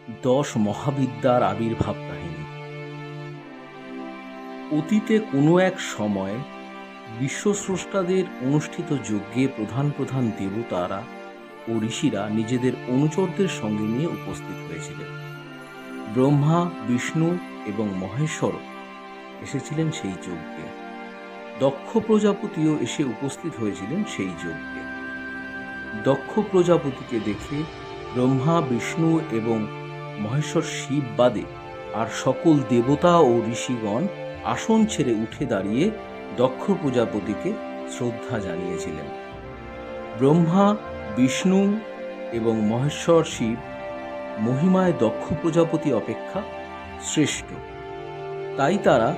10 মহাবিদ্যার আবির্ভাব কাহিনী। অতীতে কোনো এক সময় বিশ্বস্রষ্টাদের অনুষ্ঠিত যজ্ঞে প্রধান প্রধান দেবতারা ও ঋষিরা নিজেদের অনুচরদের সঙ্গে নিয়ে উপস্থিত হয়েছিলেন। ব্রহ্মা, বিষ্ণু এবং মহেশ্বর এসেছিলেন সেই যজ্ঞে। দক্ষ প্রজাপতিও এসে উপস্থিত হয়েছিলেন সেই যজ্ঞে। দক্ষ প্রজাপতিকে দেখে ব্রহ্মা, বিষ্ণু এবং মহেশ্বর শিব বাদে আর সকল দেবতা ও ঋষিগণ আসন ছেড়ে উঠে দাঁড়িয়ে দক্ষ প্রজাপতিকে শ্রদ্ধা জানিয়েছিলেন। ব্রহ্মা, বিষ্ণু এবং মহেশ্বর শিব মহিমায় দক্ষ প্রজাপতি অপেক্ষা শ্রেষ্ঠ, তাই তারা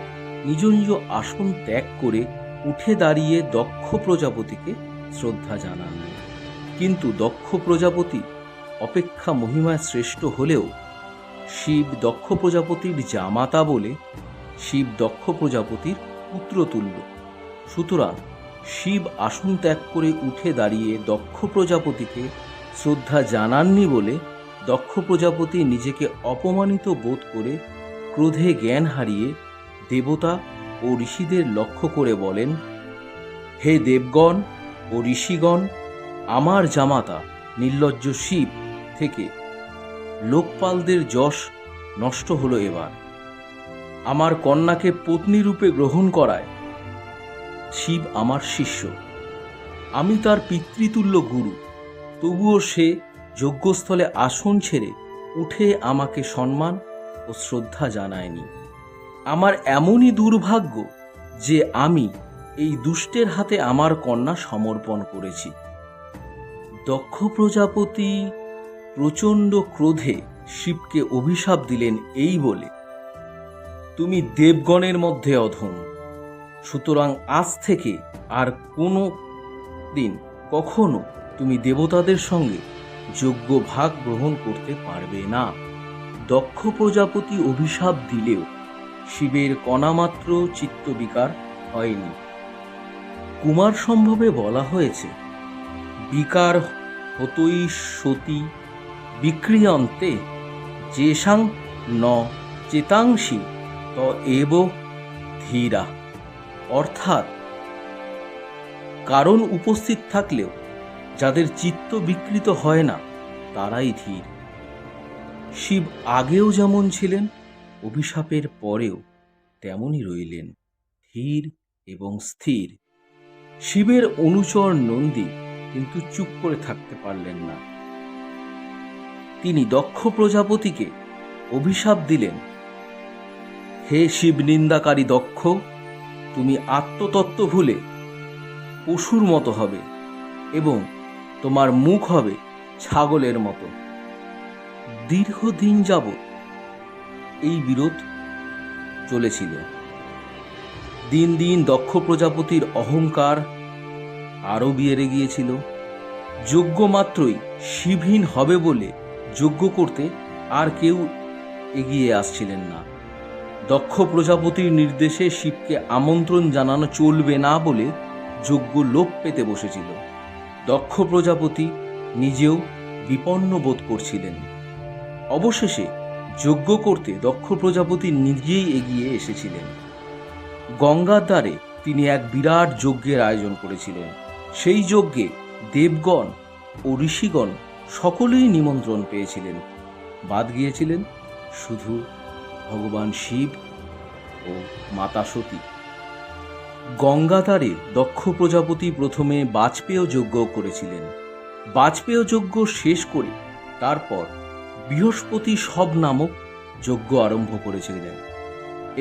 নিজ নিজ আসন ত্যাগ করে উঠে দাঁড়িয়ে দক্ষ প্রজাপতিকে শ্রদ্ধা জানান। কিন্তু দক্ষ প্রজাপতি অপেক্ষা মহিমায় শ্রেষ্ঠ হলেও শিব দক্ষ প্রজাপতির জামাতা বলে শিব দক্ষ প্রজাপতির পুত্রতুল্য। সুতরাং শিব আসন ত্যাগ করে উঠে দাঁড়িয়ে দক্ষ প্রজাপতিকে শ্রদ্ধা জানাননি বলে দক্ষ প্রজাপতি নিজেকে অপমানিত বোধ করে ক্রোধে জ্ঞান হারিয়ে দেবতা ও ঋষিদের লক্ষ্য করে বলেন, হে দেবগণ ও ঋষিগণ, আমার জামাতা নির্লজ্জ শিব থেকে লোকপালদের যশ নষ্ট হলো। এবার আমার কন্যাকে পত্নী রূপে গ্রহণ করায় শিব আমার শিষ্য, আমি তার পিতৃতুল্য গুরু, তবুও সে যজ্ঞস্থলে আসন ছেড়ে উঠে আমাকে সম্মান ও শ্রদ্ধা জানায়নি। আমার এমনই দুর্ভাগ্য যে আমি এই দুষ্টের হাতে আমার কন্যা সমর্পণ করেছি। দক্ষ প্রজাপতি প্রচণ্ড ক্রোধে শিবকে অভিশাপ দিলেন এই বলে, তুমি দেবগণের মধ্যে অধম, সুতরাং আজ থেকে আর কোনো দিন কখনো তুমি দেবতাদের সঙ্গে যজ্ঞ ভাগ গ্রহণ করতে পারবে না। দক্ষ প্রজাপতি অভিশাপ দিলেও শিবের কণামাত্র চিত্তবিকার হয়নি। কুমার সম্ভবে বলা হয়েছে, বিকার হতই সতী বিক্রিয়ন্তে যেষাং ন চেতাংসি ত এব ধীরা। অর্থাৎ কারণ উপস্থিত থাকলেও যাদের চিত্ত বিকৃত হয় না তারাই ধীর। শিব আগেও যেমন ছিলেন, অভিশাপের পরেও তেমনই রইলেন, ধীর এবং স্থির। শিবের অনুচর নন্দী কিন্তু চুপ করে থাকতে পারলেন না। তিনি দক্ষ প্রজাপতিকে অভিশাপ দিলেন, হে শিব নিন্দাকারী দক্ষ, তুমি আত্মতত্ত্ব ভুলে পশুর মতো হবে এবং তোমার মুখ হবে ছাগলের মতো। দীর্ঘদিন যাবৎ এই বিরোধ চলেছিল। দিন দিন দক্ষ প্রজাপতির অহংকার আরও বেড়ে গিয়েছিল। যজ্ঞ মাত্রই শিবহীন হবে বলে যজ্ঞ করতে আর কেউ এগিয়ে আসছিলেন না। দক্ষ প্রজাপতির নির্দেশে শিবকে আমন্ত্রণ জানানো চলবে না বলে যজ্ঞ লোপ পেতে বসেছিল। দক্ষ প্রজাপতি নিজেও বিপন্ন বোধ করছিলেন। অবশেষে যজ্ঞ করতে দক্ষ প্রজাপতি নিজেই এগিয়ে এসেছিলেন। গঙ্গার ধারে তিনি এক বিরাট যজ্ঞের আয়োজন করেছিলেন। সেই যজ্ঞে দেবগণ ও ঋষিগণ সকলেই নিমন্ত্রণ পেয়েছিলেন। বাদ গিয়েছিলেন শুধু ভগবান শিব ও মাতা সতী। গঙ্গাধারে দক্ষ প্রজাপতি প্রথমে বাজপেয় যজ্ঞ করেছিলেন। বাজপেয় যজ্ঞ শেষ করে তারপর বৃহস্পতি সব নামক যজ্ঞ আরম্ভ করেছিলেন।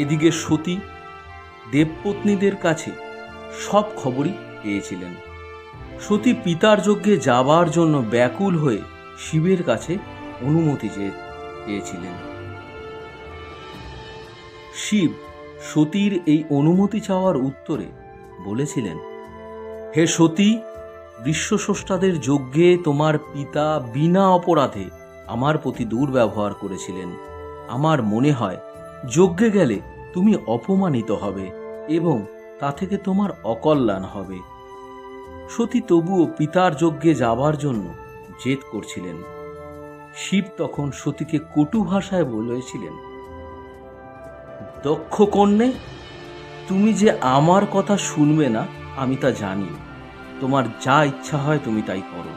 এদিকে সতী দেবপত্নীদের কাছে সব খবরই পেয়েছিলেন। সতী পিতার যজ্ঞে যাবার জন্য ব্যাকুল হয়ে শিবের কাছে অনুমতি চেয়েছিলেন। শিব সতীর এই অনুমতি চাওয়ার উত্তরে বলেছিলেন, হে সতী, বিশ্বস্রষ্টাদের যজ্ঞে তোমার পিতা বিনা অপরাধে আমার প্রতি দুর্ব্যবহার করেছিলেন। আমার মনে হয় যজ্ঞে গেলে তুমি অপমানিত হবে এবং তা থেকে তোমার অকল্যাণ হবে। সতী তবুও পিতার যজ্ঞে যাবার জন্য জেদ করছিলেন। শিব তখন সতীকে কটু ভাষায় বলেছিলেন, দক্ষ কন্যে, তুমি যে আমার কথা শুনবে না আমি তা জানি। তোমার যা ইচ্ছা হয় তুমি তাই করো।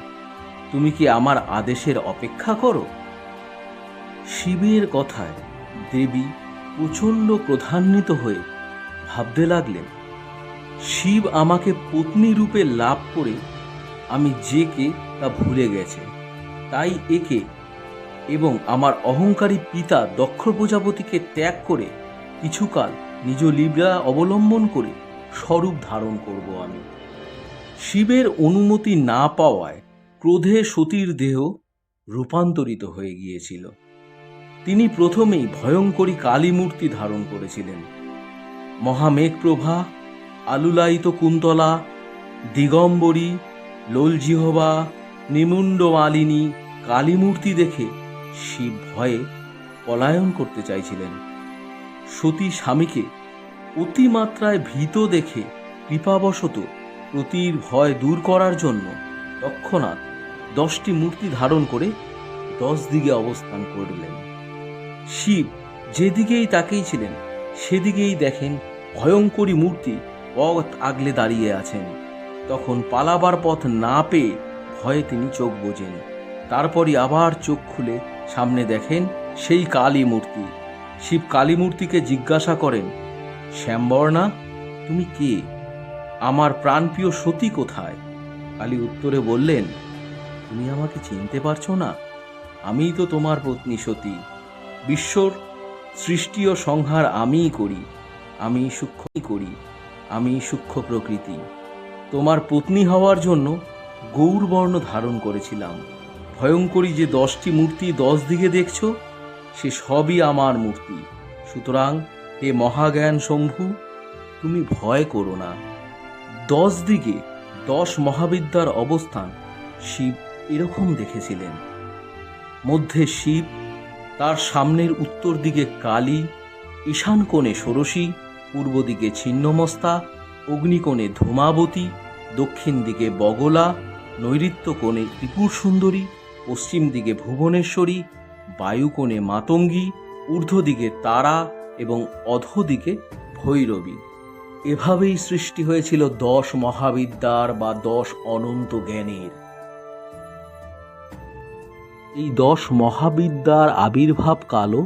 তুমি কি আমার আদেশের অপেক্ষা করো? শিবের কথায় দেবী প্রচণ্ড ক্রোধান্বিত হয়ে ভাবতে লাগলেন, শিব আমাকে পত্নী রূপে লাভ করে আমি যে কে তা ভুলে গেছে। তাই একে এবং আমার অহংকারী পিতা দক্ষ প্রজাপতিকে ত্যাগ করে কিছুকাল নিজ লীলা অবলম্বন করে স্বরূপ ধারণ করব আমি। শিবের অনুমতি না পাওয়ায় ক্রোধে সতীর দেহ রূপান্তরিত হয়ে গিয়েছিল। তিনি প্রথমেই ভয়ঙ্করী কালী মূর্তি ধারণ করেছিলেন। মহামেঘপ্রভা, আলুলায়িত কুন্তলা, দিগম্বরী, লোলজিহ্বা, নিমুণ্ড মালিনী কালী মূর্তি দেখে শিব ভয়ে পলায়ন করতে চাইছিলেন। সতী স্বামীকে অতিমাত্রায় ভীত দেখে কৃপাবশত প্রতির ভয় দূর করার জন্য তৎক্ষণাৎ 10টি মূর্তি ধারণ করে 10 দিকে অবস্থান করলেন। শিব যেদিকেই তাকিয়েছিলেন সেদিকেই দেখেন ভয়ঙ্করী মূর্তি পথ আগলে দাঁড়িয়ে আছেন। তখন পালাবার পথ না পেয়ে ভয়ে তিনি চোখ বোঝেন। তারপরই আবার চোখ খুলে সামনে দেখেন সেই কালী মূর্তি। শিব কালী মূর্তিকে জিজ্ঞাসা করেন, শ্যামবর্ণা, তুমি কে? আমার প্রাণপ্রিয় সতী কোথায়? কালী উত্তরে বললেন, তুমি আমাকে চিনতে পারছো না? আমিই তো তোমার পত্নী সতী। বিশ্বর সৃষ্টি ও সংহার আমিই করি। আমি সূক্ষ্ম প্রকৃতি। তোমার পত্নী হওয়ার জন্য গৌরবর্ণ ধারণ করেছিলাম। ভয়ঙ্করী যে 10টি মূর্তি 10 দিকে দেখছো, সে সবই আমার মূর্তি। সুতরাং হে মহাজ্ঞান শম্ভু, তুমি ভয় করো না। 10 দিকে 10 মহাবিদ্যার অবস্থান শিব এরকম দেখেছিলেন। মধ্যে শিব, তার সামনের উত্তর দিকে কালী, ঈশান কোণে ষোড়শী, পূর্ব দিকে ছিন্নমস্তা, অগ্নিকোণে ধূমাবতী, দক্ষিণ দিকে বগলা, নৈঋত্য কোণে ত্রিপুর সুন্দরী, পশ্চিম দিকে ভুবনেশ্বরী, বায়ুকোণে মাতঙ্গী, ঊর্ধ্ব দিকে তারা এবং অধো দিকে ভৈরবী। এভাবেই সৃষ্টি হয়েছিল 10 মহাবিদ্যার বা 10 অনন্ত জ্ঞানের। এই 10 মহাবিদ্যার আবির্ভাব কালও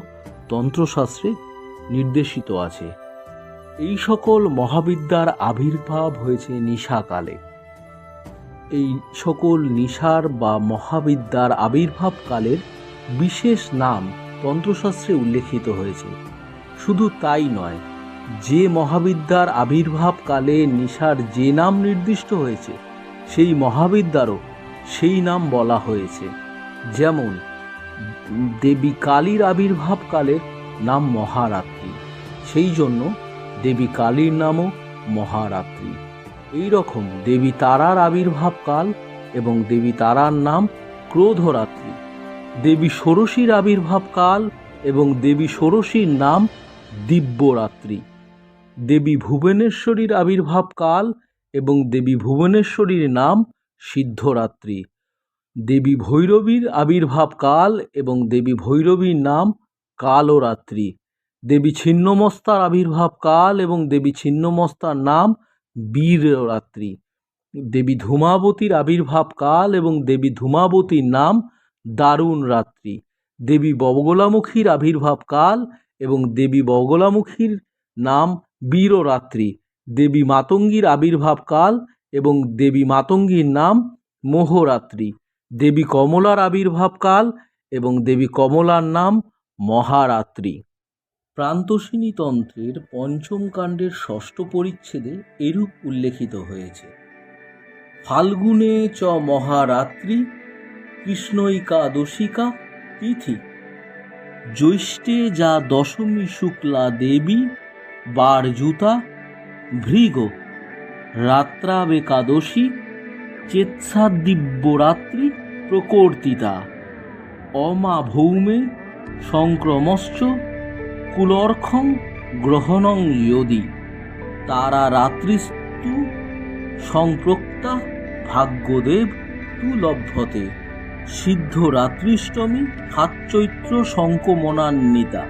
তন্ত্রশাস্ত্রে নির্দেশিত আছে। এই সকল মহাবিদ্যার আবির্ভাব হয়েছে নিশাকালে। এই সকল নিশার বা মহাবিদ্যার আবির্ভাব কালের বিশেষ নাম তন্ত্রশাস্ত্রে উল্লেখিত হয়েছে। শুধু তাই নয়, যে মহাবিদ্যার আবির্ভাব কালে নিশার যে নাম নির্দিষ্ট হয়েছে সেই মহাবিদ্যারও সেই নাম বলা হয়েছে। যেমন দেবী কালীর আবির্ভাব কালের নাম মহারাত্রি, সেই জন্য দেবী কালীর নামও মহারাত্রি। এই রকম দেবী তারার আবির্ভাব কাল এবং দেবী তারার নাম ক্রোধরাত্রি। দেবী ষোড়শীর আবির্ভাব কাল এবং দেবী ষোড়শীর নাম দিব্যরাত্রি। দেবী ভুবনেশ্বরীর আবির্ভাব কাল এবং দেবী ভুবনেশ্বরীর নাম সিদ্ধরাত্রি। দেবী ভৈরবীর আবির্ভাব কাল এবং দেবী ভৈরবীর নাম কালরাত্রি। দেবী ছিন্নমস্তার আবির্ভাব কাল এবং দেবী ছিন্নমস্তার নাম বীররাত্রি। দেবী ধূমাবতীর আবির্ভাব কাল এবং দেবী ধূমাবতীর নাম দারুণ রাত্রি। দেবী বগলামুখীর আবির্ভাব কাল এবং দেবী বগলামুখীর নাম বীররাত্রি। দেবী মাতঙ্গীর আবির্ভাব কাল এবং দেবী মাতঙ্গীর নাম মোহরাত্রি। দেবী কমলার আবির্ভাব কাল এবং দেবী কমলার নাম মহারাত্রি। প্রান্তোষিনী তন্ত্রের 5ম কাণ্ডের 6ষ্ঠ পরিচ্ছেদে এরূপ উল্লেখিত হয়েছে, ফাল্গুনে চ মহারাত্রি কৃষ্ণৈকাদশিকা তিথি, জ্যৈষ্ঠে যা দশমী শুক্লা দেবী বারজুতা ভৃগ, রাত্রাবেকাদশী চেৎসা দিব্যরাত্রি প্রকর্তিতা, অমা ভৌমে সংক্রমশ্চ কুলর্খং গ্রহণং ইয়দি, তারা রাত্রিস্তু সংপ্রক্তা ভাগ্যদেব তু লভ্যতে। সিদ্ধরাত্রিষ্টমী সাতচৈত্র শঙ্কমনান্বিতা।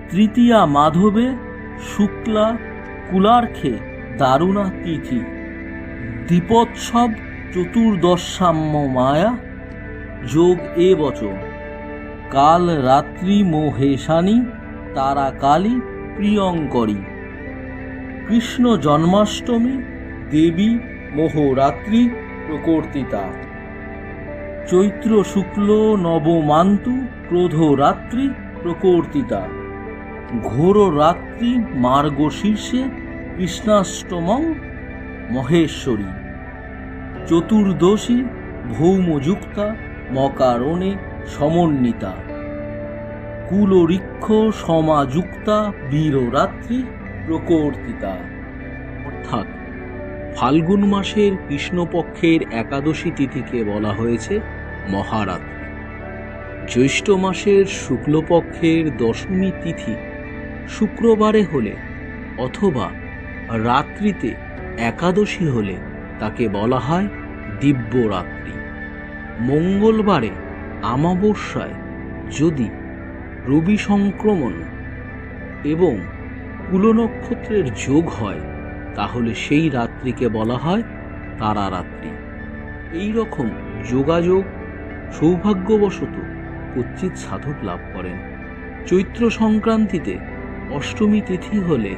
তৃতীয়া মাধবে শুক্লা কুলার্খে দারুণা তিথি। দীপোৎসব চতুর্দশাম্য মায়া যোগ এ বচন। কাল রাত্রি মোহেশানী তারা কালী প্রিয়ঙ্করী। কৃষ্ণ জন্মাষ্টমী দেবী মোহরাত্রি প্রকর্তিতা। চৈত্র শুক্ল নবমান্তু ক্রোধরাত্রি প্রকর্তিতা। ঘোর রাত্রি মার্গশীর্ষে কৃষ্ণাষ্টমং মহেশ্বরী। চতুর্দশী ভৌমযুক্তা মকারণে সমন্বিতা। কুলরিক্ষ সমাযুক্তা বীররাত্রি প্রকর্তিতা। অর্থাৎ ফাল্গুন মাসের কৃষ্ণপক্ষের একাদশী তিথিকে বলা হয়েছে মহারাত্রি। জ্যৈষ্ঠ মাসের শুক্লপক্ষের দশমী তিথি শুক্রবারে হলে অথবা রাত্রিতে একাদশী হলে তাকে বলা হয় দিব্যরাত্রি। মঙ্গলবারে অমাবস্যায় যদি রবি সংক্রমণ এবং কুলনক্ষত্রের যোগ হয় তাহলে সেই রাত্রিকে বলা হয় তারারাত্রি। এই রকম যোগাযোগ সৌভাগ্যবশত কচ্ছিৎ সাধক লাভ করেন। চৈত্র সংক্রান্তিতে অষ্টমী তিথি হলে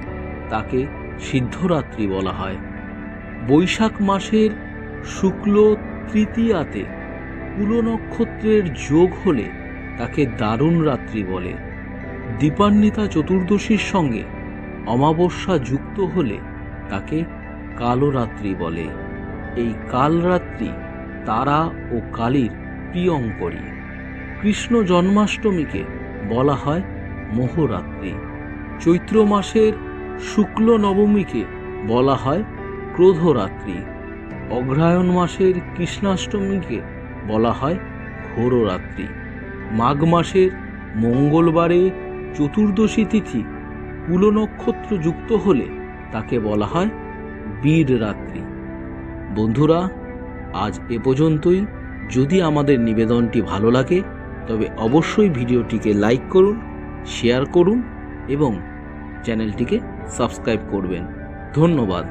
তাকে সিদ্ধরাত্রি বলা হয়। বৈশাখ মাসের শুক্ল তৃতীয়াতে কুলনক্ষত্রের যোগ হলে তাকে দারুণ রাত্রি বলে। দীপান্বিতা চতুর্দশীর সঙ্গে অমাবস্যা যুক্ত হলে তাকে কালরাত্রি বলে। এই কালরাত্রি তারা ও কালীর প্রিয়ঙ্করী। কৃষ্ণ জন্মাষ্টমীকে বলা হয় মোহরাত্রি। চৈত্র মাসের শুক্ল নবমীকে বলা হয় ক্রোধরাত্রি। অগ্রহায়ণ মাসের কৃষ্ণাষ্টমীকে বলা হয় ঘোররাত্রি। মাঘ মাসের মঙ্গলবারে চতুর্দশী তিথি কুলনক্ষত্র যুক্ত হলে তাকে বলা হয় বীর রাত্রি। বন্ধুরা, আজ এ পর্যন্তই। যদি আমাদের নিবেদনটি ভালো লাগে তবে অবশ্যই ভিডিওটিকে লাইক করুন, শেয়ার করুন এবং চ্যানেলটিকে সাবস্ক্রাইব করবেন। ধন্যবাদ।